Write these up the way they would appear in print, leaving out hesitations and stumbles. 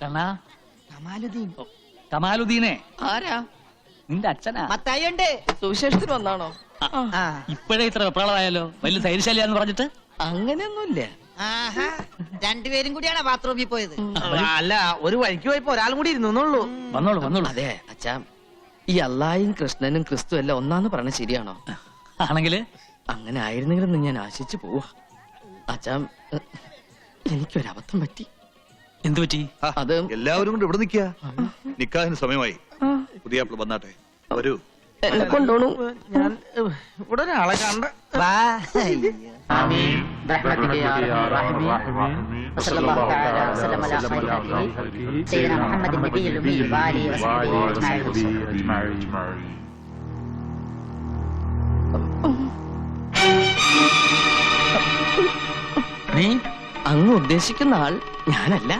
കണ്ണാ കമാലുദ്ദീൻ. കമാലുദ്ദീനെ ആരാ? നിന്റെ അച്ഛനാ. മത്തായിണ്ട്. സുവിശേഷത്തിന് വന്നാണോ? ഇപ്പോഴേ ഇത്ര വെപ്രാളമായാലോ? വലിയ ധൈര്യശാലിയാന്ന് പറഞ്ഞിട്ട് അങ്ങനെയൊന്നുമില്ല. രണ്ടുപേരും കൂടിയാണ് ബാത്റൂമിൽ പോയത്. അല്ല, ഒരു വഴിക്ക് പോയപ്പോ ഒരാളും കൂടി ഇരുന്നുള്ളൂ. വന്നോളൂ വന്നോളൂ. അതെ അച്ഛാ, ഈ അല്ലായും കൃഷ്ണനും ക്രിസ്തു എല്ലാം ഒന്നാന്ന് പറഞ്ഞ ശരിയാണോ? ആണെങ്കില് അങ്ങനെ ആയിരുന്നെങ്കിലും ഞാൻ ആശിച്ചു പോവാ. അച്ഛാ, എനിക്കൊരബദ്ധം പറ്റി. എന്തു പറ്റി? അത് എല്ലാവരും കൊണ്ട് ഇവിടെ നിൽക്കുക. നിക്കാഹിന് സമയമായി. പുതിയ വന്നാട്ടെ. വരൂ. എന്നെ കൊണ്ടോണു. ഞാൻ ഇവിടെ ഒരാളെ കണ്ട. നീ അങ്ങ് ഉദ്ദേശിക്കുന്ന ആൾ ഞാനല്ല.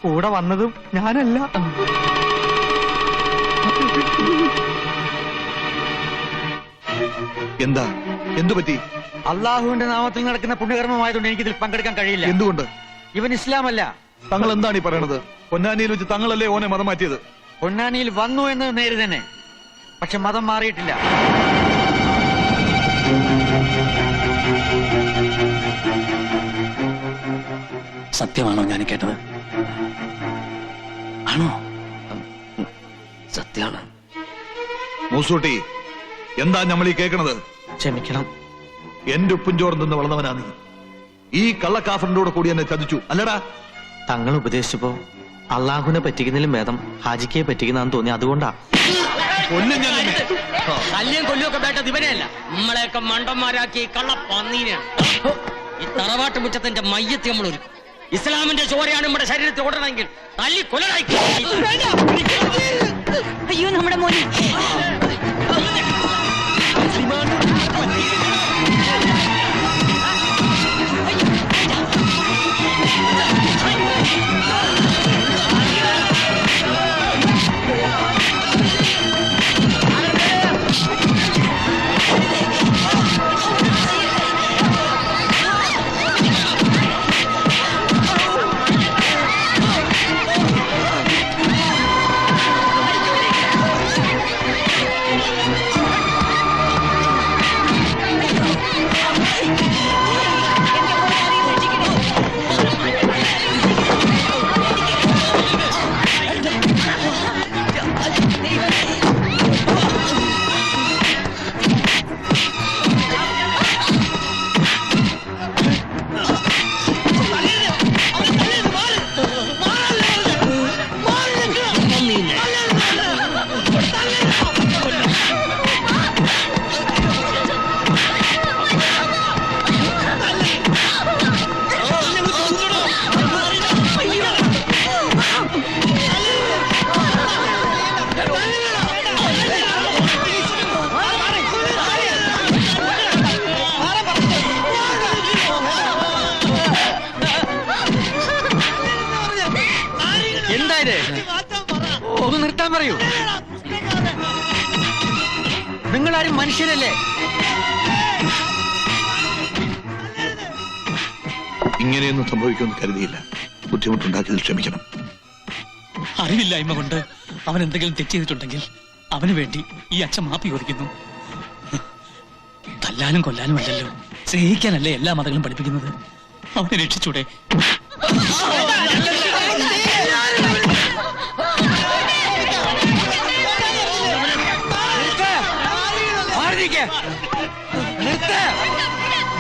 കൂടെ വന്നതും ഞാനല്ല. എന്താ? എന്തു പറ്റി? അള്ളാഹുവിന്റെ നാമത്തിൽ നടക്കുന്ന പുണ്യകർമ്മമായതുകൊണ്ട് എനിക്കിതിൽ പങ്കെടുക്കാൻ കഴിയില്ല. എന്തുകൊണ്ട്? ഇവൻ ഇസ്ലാമല്ല. തങ്ങൾ എന്താണ് ഈ പറയണത്? പൊന്നാനിയിൽ വെച്ച് തങ്ങളല്ലേ ഓനെ മതം മാറ്റിയത്? പൊന്നാനിയിൽ വന്നു എന്നത് നേര് തന്നെ, പക്ഷെ മതം മാറിയിട്ടില്ല. സത്യമാണോ ഞാൻ കേട്ടത്? ആണോ? സത്യാണ്. മൂസൂട്ടി, എന്താ നമ്മൾ ഈ കേൾക്കണത്? ക്ഷമിക്കണം. എന്റെ ഉപ്പും ചോറും നിന്ന് വളർന്നവനാ നീ. ഈ കള്ളക്കാഫറിന്റെ കൂടെ കൂടി എന്നെ ചതിച്ചു അല്ലടാ? തങ്ങൾ ഉപദേശിച്ചപ്പോ അള്ളാഹുവിനെ പറ്റിക്കുന്നതിലും ഭേദം ഹാജിക്കയെ പറ്റിക്കുന്നതാന്ന് തോന്നി. അതുകൊണ്ടാ. കല്യം കൊല്ലുമൊക്കെ വേണ്ടത് ഇവനെയല്ല, നമ്മളെയൊക്കെ മണ്ടന്മാരാക്കി കള്ള പന്നീനെയാണ്. ഈ തറവാട്ട് മുറ്റത്തിന്റെ മയ്യത്ത് നമ്മളൊരു ഇസ്ലാമിന്റെ ചോരയാണ് നമ്മുടെ ശരീരത്തിൽ ഓടണമെങ്കിൽ തല്ലി കൊലനായി. അയ്യോ, നമ്മുടെ മോനെ. ഒന്ന് നിർത്താൻ പറയൂ. നിങ്ങളാരും മനുഷ്യരല്ലേ? ഇങ്ങനെയൊന്നും സംഭവിക്കുമെന്ന് കരുതിയില്ല. ബുദ്ധിമുട്ടുണ്ടാക്കിയതിൽ ക്ഷമിക്കണം. അറിവില്ലായ്മ കൊണ്ട് അവൻ എന്തെങ്കിലും തെറ്റ് ചെയ്തിട്ടുണ്ടെങ്കിൽ അവന് വേണ്ടി ഈ അച്ഛൻ മാപ്പി ചോദിക്കുന്നു. തല്ലാനും കൊല്ലാനും അല്ലല്ലോ, സ്നേഹിക്കാനല്ലേ എല്ലാ മതങ്ങളും പഠിപ്പിക്കുന്നത്. അവനെ രക്ഷിച്ചൂടെ?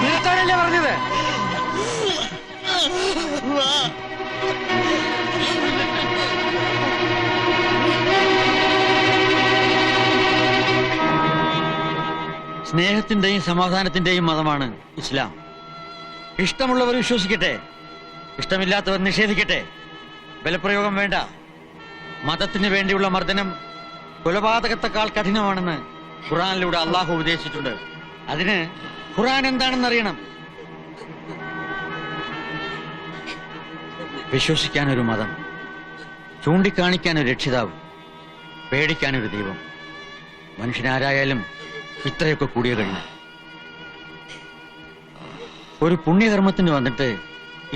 നിർത്താനല്ലേ പറഞ്ഞത്? സ്നേഹത്തിന്റെയും സമാധാനത്തിന്റെയും മതമാണ് ഇസ്ലാം. ഇഷ്ടമുള്ളവർ വിശ്വസിക്കട്ടെ, ഇഷ്ടമില്ലാത്തവർ നിഷേധിക്കട്ടെ. ബലപ്രയോഗം വേണ്ട. മതത്തിന് വേണ്ടിയുള്ള മർദ്ദനം കൊലപാതകത്തെക്കാൾ കഠിനമാണെന്ന് ഖുർആനിലൂടെ അള്ളാഹു ഉപദേശിച്ചിട്ടുണ്ട്. അതിന് ഖുർആൻ എന്താണെന്നറിയണം. വിശ്വസിക്കാനൊരു മതം, ചൂണ്ടിക്കാണിക്കാനൊരു രക്ഷിതാവ്, പേടിക്കാനൊരു ദൈവം. മനുഷ്യനാരായാലും ഇത്രയൊക്കെ കൂടിയ കഴിയും. ഒരു പുണ്യകർമ്മത്തിന് വന്നിട്ട്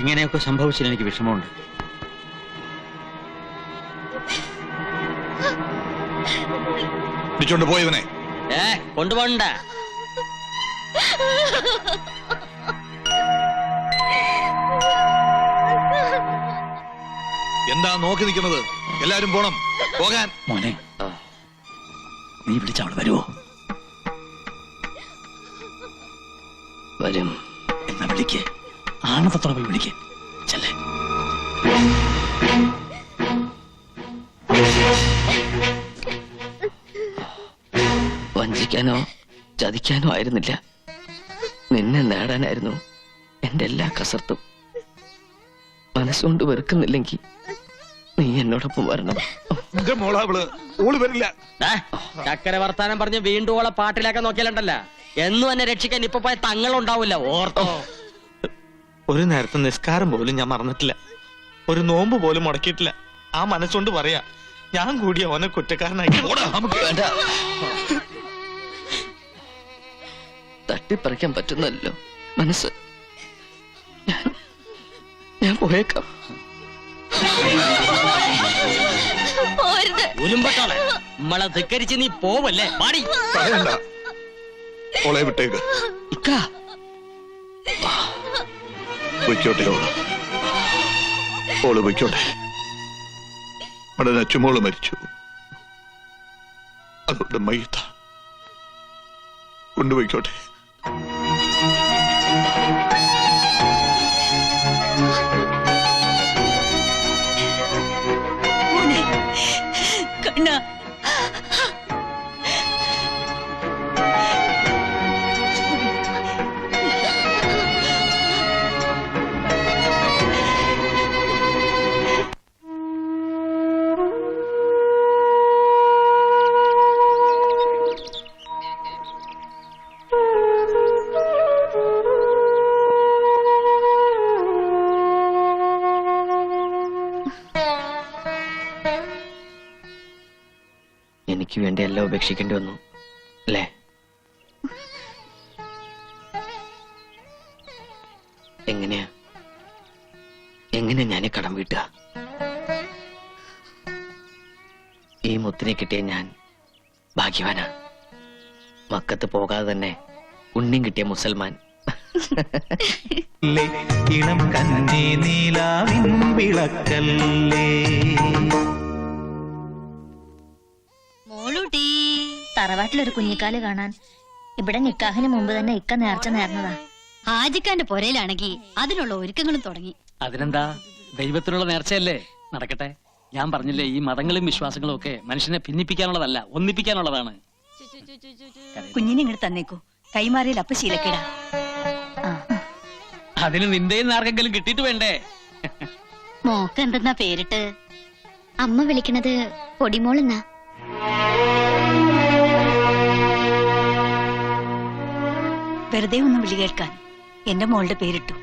ഇങ്ങനെയൊക്കെ സംഭവിച്ചതിൽ എനിക്ക് വിഷമമുണ്ട്. പിടിച്ചോണ്ട് പോയവനെ. കൊണ്ടുപോണ്ട. എന്താ നോക്കി നിൽക്കുന്നത്? എല്ലാരും പോണം, പോകാൻ. മോനെ, നീ വിളിച്ചവള് വരുവോ? വരും. എന്നാ വിളിക്ക്, ആണത്തോടെ പോയി വിളിക്ക്. ചെല്ലേ. വഞ്ചിക്കാനോ ചതിക്കാനോ ആയിരുന്നില്ല, നിന്നെ നേടാനായിരുന്നു എന്റെ എല്ലാ കസർത്തും. മനസ്സുകൊണ്ട് വെറുക്കുന്നില്ലെങ്കിൽ നീ എന്നോടൊപ്പം വരണം. എന്റെ മോളാവള്, ഓള് വരില്ല. ചക്കര വർത്താനം പറഞ്ഞ് വീണ്ടും ഓളെ പാട്ടിലാക്കാൻ നോക്കിയാലുണ്ടല്ല, എന്നും എന്നെ രക്ഷിക്കാൻ ഇപ്പൊ പോയ തങ്ങളുണ്ടാവില്ല. ഓർത്തോ? ഒരു നേരത്തെ നിസ്കാരം പോലും ഞാൻ മറന്നിട്ടില്ല, ഒരു നോമ്പ് പോലും മുടക്കിയിട്ടില്ല. ആ മനസ്സുകൊണ്ട് പറയാ, ഞാൻ കൂടി അവനെ കുറ്റക്കാരനായി. വേണ്ട, തട്ടിപ്പറിക്കാൻ പറ്റുന്നല്ലോ മനസ്സ്. ഞാൻ പോയേക്കാം. ഉലുമ്പട്ടോളെ, നമ്മളെ ധിക്കരിച്ച് നീ പോവല്ലേ? പാടി പറയണ്ട, ഓളെ വിട്ടേക്ക്. ഇക്കാ, പൊയ്ക്കോട്ടെ ഓള്, ഓള് പൊയ്ക്കോട്ടെ. അവിടെ നച്ചുമോള് മരിച്ചു, അതുകൊണ്ട് മയ്യത്ത കൊണ്ടുപോയിക്കോട്ടെ. കണ്ണ, എനിക്ക് വേണ്ടി എല്ലാം ഉപേക്ഷിക്കേണ്ടി വന്നു അല്ലേ? എങ്ങനെയാ ഞാൻ കടം വീട്ടുക? ഈ മുത്തിനെ കിട്ടിയ ഞാൻ ഭാഗ്യവാനാ. മക്കത്ത് പോകാതെ തന്നെ ഉണ്ണിയും കിട്ടിയ മുസൽമാൻ. ഇളം കന്നി നീലാവിൻ വിളക്കല്ലേ. മോളൂട്ടി, തറവാട്ടിലൊരു കുഞ്ഞിക്കാല് കാണാൻ ഇവിടെ നിക്കാഹിന് മുമ്പ് തന്നെ ഇക്ക നേർച്ച നേർന്നതാ. ഹാജിക്കാന്റെ പൊരയിലാണെങ്കിൽ അതിനുള്ള ഒരുക്കങ്ങളും തുടങ്ങി. അതിനെന്താ, ദൈവത്തിനുള്ള നേർച്ചയല്ലേ, നടക്കട്ടെ. ഞാൻ പറഞ്ഞില്ലേ, ഈ മതങ്ങളും വിശ്വാസങ്ങളും ഒക്കെ മനുഷ്യനെ ഭിന്നിപ്പിക്കാനുള്ളതല്ല, ഒന്നിപ്പിക്കാനുള്ളതാണ്. കുഞ്ഞിനെ ഇങ്ങോട്ട് തന്നേക്കൂ, കൈമാറിയാൽ അപ്പ ശീലക്കേടാ. അതിന് നിന്റെയും ആർക്കെങ്കിലും കിട്ടിയിട്ട് വേണ്ടേ? മോക്ക് എന്തെന്നാ പേരിട്ട്? അമ്മ വിളിക്കണത് പൊടിമോളെന്നാ. വെറുതെ ഒന്നും വിളി കേൾക്കാൻ എന്റെ മോളുടെ പേരിട്ടു.